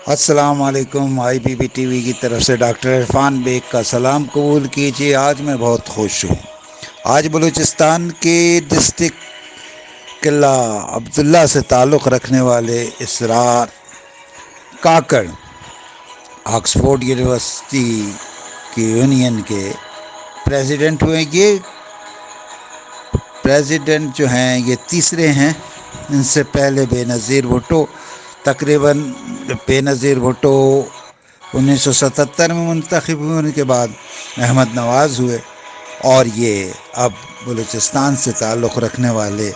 السلام علیکم، آئی be B T V کی طرف سے ڈاکٹر عرفان بیگ کا سلام قبول کیجیے۔ آج میں بہت خوش ہوں۔ آج بلوچستان کے ڈسٹرکٹ قلعہ عبداللہ سے تعلق رکھنے والے اسرار کاکڑ آکسفورڈ یونیورسٹی کی یونین کے پریزیڈنٹ ہوئے۔ یہ پریزیڈنٹ جو ہیں یہ تیسرے ہیں۔ ان سے پہلے بے نظیر بھٹو بے نظیر بھٹو 1977 میں منتخب ہوئے۔ ان کے بعد احمد نواز ہوئے، اور یہ اب بلوچستان سے تعلق رکھنے والے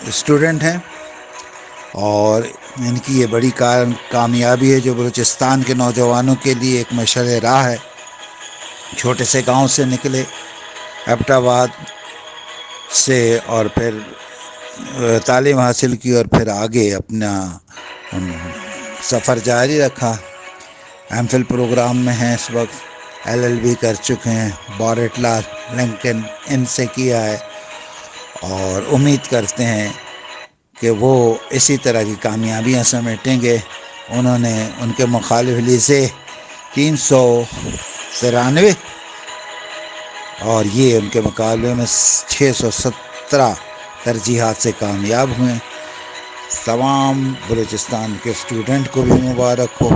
اسٹوڈنٹ ہیں، اور ان کی یہ بڑی کامیابی ہے جو بلوچستان کے نوجوانوں کے لیے ایک مشعل راہ ہے۔ چھوٹے سے گاؤں سے نکلے ایبٹ آباد سے، اور پھر تعلیم حاصل کی، اور پھر آگے اپنا سفر جاری رکھا۔ ایم فل پروگرام میں ہیں اس وقت، LLB کر چکے ہیں، بارٹ لا لنکن ان سے کیا ہے، اور امید کرتے ہیں کہ وہ اسی طرح کی کامیابیاں سمیٹیں گے۔ انہوں نے ان کے مخالف لیزے 393 اور یہ ان کے مقابلے میں 617 ترجیحات سے کامیاب ہوئے۔ تمام بلوچستان کے اسٹوڈنٹ کو بھی مبارک ہو،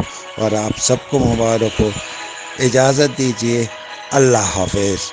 اور آپ سب کو مبارک ہو۔ اجازت دیجیے، اللہ حافظ۔